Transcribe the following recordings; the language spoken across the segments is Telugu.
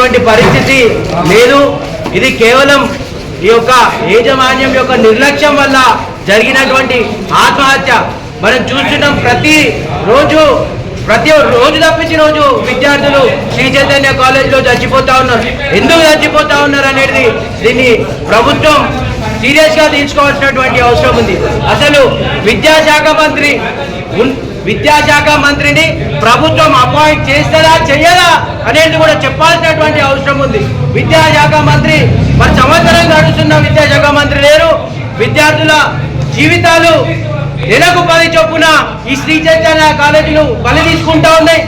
చేసేటువంటి పరిస్థితి లేదు. ఇది కేవలం ఈ యొక్క యాజమాన్యం యొక్క నిర్లక్ష్యం వల్ల జరిగినటువంటి ఆత్మహత్య మనం చూస్తున్నాం. ప్రతి రోజు తప్పించి రోజు విద్యార్థులు శ్రీ చైతన్య కాలేజీలో చచ్చిపోతా ఉన్నారు. ఎందుకు చచ్చిపోతా ఉన్నారు అనేది దీన్ని ప్రభుత్వం సీరియస్ గా తీసుకోవాల్సినటువంటి అవసరం ఉంది. అసలు విద్యాశాఖ మంత్రిని ప్రభుత్వం అపాయింట్ చేస్తారా చెయ్యదా అనేది కూడా చెప్పాల్సినటువంటి అవసరం ఉంది. విద్యాశాఖ మంత్రి మరి సంవత్సరం గడుస్తున్న విద్యాశాఖ మంత్రి లేరు. విద్యార్థుల జీవితాలు నెలకు 10 చొప్పున ఈ శ్రీ చైతన్య కాలేజీలు బలి తీసుకుంటా ఉన్నాయి.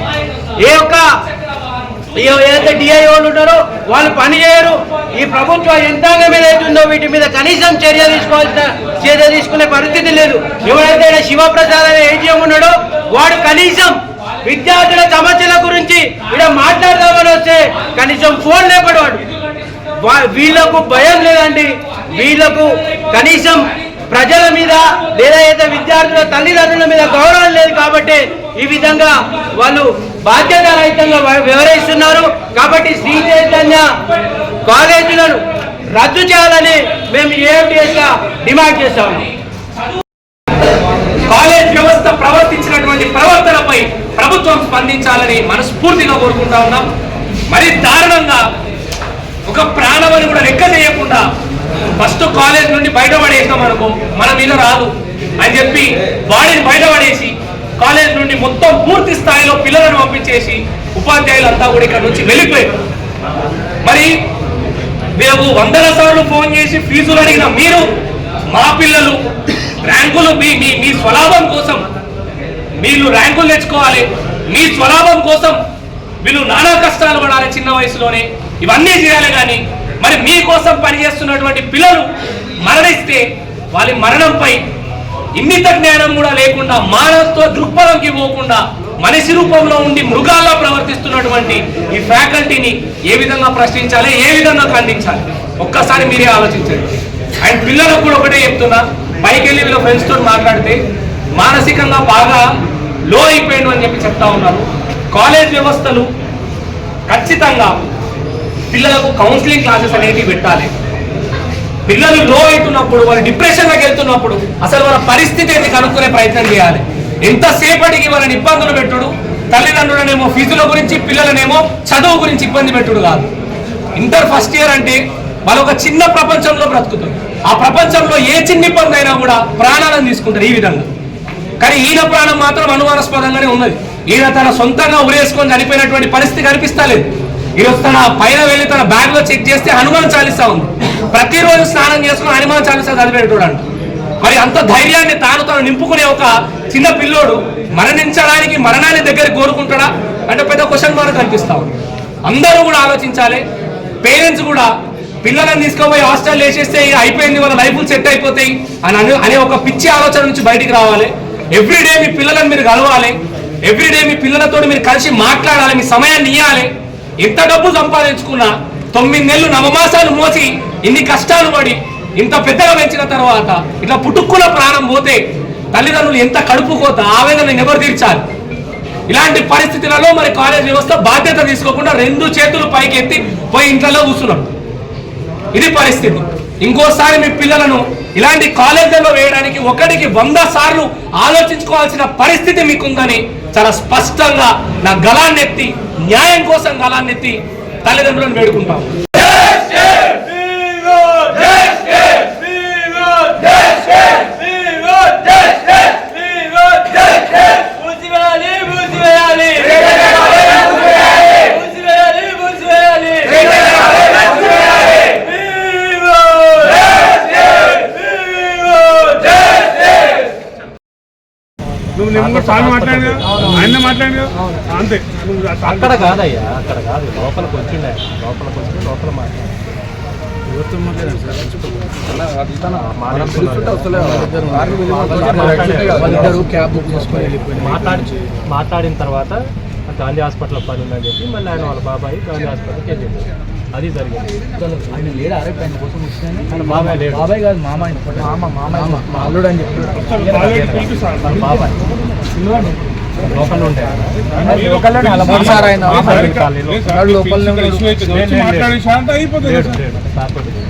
ఏదైతే డిఐఓలు ఉన్నారో వాళ్ళు పని చేయరు. ఈ ప్రభుత్వ యంత్రాంగం ఏదైతుందో వీటి మీద కనీసం చర్య తీసుకునే పరిస్థితి లేదు. ఎవరైతే శివప్రసాద్ అనే ఏజీఎం ఉన్నాడో వాడు కనీసం విద్యార్థుల సమస్యల గురించి ఇక్కడ మాట్లాడదామని వస్తే కనీసం ఫోన్ లేపడవాడు. వీళ్లకు భయం లేదండి. వీళ్లకు కనీసం ప్రజల మీద లేదా అయితే విద్యార్థుల తల్లిదండ్రుల మీద గౌరవం లేదు కాబట్టి ఈ విధంగా వాళ్ళు బాధ్యత రహితంగా వ్యవహరిస్తున్నారు. కాబట్టి శ్రీ చైతన్య కాలేజీలను రద్దు చేయాలని మేము ఏఎంటీఎస్ గా డిమాండ్ చేస్తాము. కాలేజ్ వ్యవస్థ ప్రవర్తించినటువంటి ప్రవర్తనపై ప్రభుత్వం స్పందించాలని మనస్ఫూర్తిగా కోరుకుంటా ఉన్నాం. మరి దారుణంగా ఒక ప్రాణమని కూడా లెక్క చేయకుండా ఫస్ట్ కాలేజ్ నుండి బయటపడేసాం అనుకో మన మీద రాదు అని చెప్పి బాడీని బయటపడేసి కాలేజ్ నుండి మొత్తం పూర్తి స్థాయిలో పిల్లలను పంపించేసి ఉపాధ్యాయులంతా కూడా ఇక్కడ నుంచి వెళ్ళిపోయారు. మరి మేము 100 సార్లు ఫోన్ చేసి ఫీజులు అడిగిన మీరు మా పిల్లలు ర్యాంకులు మీ స్వలాభం కోసం వీళ్ళు ర్యాంకులు తెచ్చుకోవాలి, మీ స్వలాభం కోసం వీళ్ళు నానా కష్టాలు పడాలి చిన్న వయసులోనే ఇవన్నీ చేయాలి. కానీ మరి మీకోసం పనిచేస్తున్నటువంటి పిల్లలు మరణిస్తే వాళ్ళ మరణంపై ఇంగిత జ్ఞానం కూడా లేకుండా మానవత్వ దృక్పథంకి పోకుండా మనిషి రూపంలో ఉండి మృగాల్లో ప్రవర్తిస్తున్నటువంటి ఈ ఫ్యాకల్టీని ఏ విధంగా ప్రశ్నించాలి, ఏ విధంగా ఖండించాలి ఒక్కసారి మీరే ఆలోచించండి. అండ్ పిల్లలకు కూడా ఒకటే చెప్తున్నా, పైకి వెళ్ళి వీళ్ళ ఫ్రెండ్స్ తోటి మాట్లాడితే మానసికంగా బాగా లో అయిపోయాడు అని చెప్పి చెప్తా ఉన్నారు. కాలేజ్ వ్యవస్థలు ఖచ్చితంగా పిల్లలకు కౌన్సిలింగ్ క్లాసెస్ అనేవి పెట్టాలి. పిల్లలు లో అవుతున్నప్పుడు వాళ్ళు డిప్రెషన్లోకి వెళ్తున్నప్పుడు అసలు వాళ్ళ పరిస్థితి ఏంటి కనుక్కునే ప్రయత్నం చేయాలి. ఎంతసేపటికి వాళ్ళని ఇబ్బందులు పెట్టుడు, తల్లిదండ్రులనేమో ఫీజుల గురించి పిల్లలనేమో చదువు గురించి ఇబ్బంది పెట్టుడు కాదు. ఇంటర్ ఫస్ట్ ఇయర్ అంటే వాళ్ళు ఒక చిన్న ప్రపంచంలో బ్రతుకుతారు. ఆ ప్రపంచంలో ఏ చిన్న ఇబ్బంది అయినా కూడా ప్రాణాలను తీసుకుంటారు ఈ విధంగా. కానీ ఈయన ప్రాణం మాత్రం అనుమానాస్పదంగానే ఉన్నది. ఈయన తన సొంతంగా ఉరేసుకొని చనిపోయినటువంటి పరిస్థితి కనిపిస్తలేదు. ఈరోజు తన పైన వెళ్ళి తన బ్యాగ్ లో చెక్ చేస్తే హనుమాన్ చాలీసా ఉంది. ప్రతిరోజు స్నానం చేసుకుని హనుమాన్ చాలీసా చదివేటోడు అంట. మరి అంత ధైర్యాన్ని తాను నింపుకునే ఒక చిన్న పిల్లోడు మరణాన్ని దగ్గర కోరుకుంటాడా అంటే పెద్ద క్వశ్చన్ మార్క్ కనిపిస్తా ఉంది. అందరూ కూడా ఆలోచించాలి. పేరెంట్స్ కూడా పిల్లలను తీసుకుపోయి హాస్టల్ వేసేస్తే అయిపోయింది, వాళ్ళ లైఫ్లు సెట్ అయిపోతాయి అనే ఒక పిచ్చి ఆలోచన నుంచి బయటికి రావాలి. ఎవ్రీడే మీ పిల్లలను మీరు కలవాలి. ఎవ్రీడే మీ పిల్లలతో మీరు కలిసి మాట్లాడాలి. మీ సమయాన్ని ఇవ్వాలి. ఎంత డబ్బు సంపాదించుకున్నా 9 నెలలు నవమాసాలు మోసి ఇన్ని కష్టాలు పడి ఇంత పెద్దగా పెంచిన తర్వాత ఇట్లా పుట్టుక్కుల ప్రాణం పోతే తల్లిదండ్రులు ఎంత కడుపుకోత ఆవేదన ఎవరు తీర్చాలి? ఇలాంటి పరిస్థితులలో మరి కాలేజ్ వ్యవస్థ బాధ్యత తీసుకోకుండా 2 చేతులు పైకెత్తి పోయి ఇంట్లో కూర్చున్నాం. ఇది పరిస్థితి. ఇంకోసారి మీ పిల్లలను ఇలాంటి కాలేజీల్లో వేయడానికి 1కి 100 సార్లు ఆలోచించుకోవాల్సిన పరిస్థితి మీకుందని చాలా స్పష్టంగా నా గలాన్నెత్తి న్యాయం కోసం గలాన్నెత్తి తల్లిదండ్రులను వేడుకుంటాం. ఆయన మాట్లాడు అంతే. అక్కడ కాదయ్యా, అక్కడ కాదు, లోపలికి వచ్చిండే లోపల మాట్లాడిన తర్వాత గాంధీ హాస్పిటల్లో పని ఉందని చెప్పి మళ్ళీ ఆయన వాళ్ళ బాబాయ్ గాంధీ హాస్పిటల్కి వెళ్ళింది. అది జరిగింది. ఆయన లేడు అరే ఆయన కోసం వచ్చిన బాబాయ్ లేడు. బాబాయ్ కాదు మామ అల్లుడు అని చెప్పి బాబాయ్ లోపల ఉండే లోకల్లోనే అలా మూడు సార్ ఆయన మాట్లాడి శాంత అయిపోతుంది లేడు లేడు సార్ తోటి లేదు.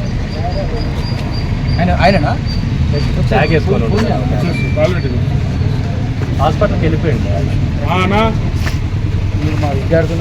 ఆయననా ట్యాగ్ వేసుకొని హాస్పిటల్కి వెళ్ళిపోయింది. ఆనా మా విద్యార్థులు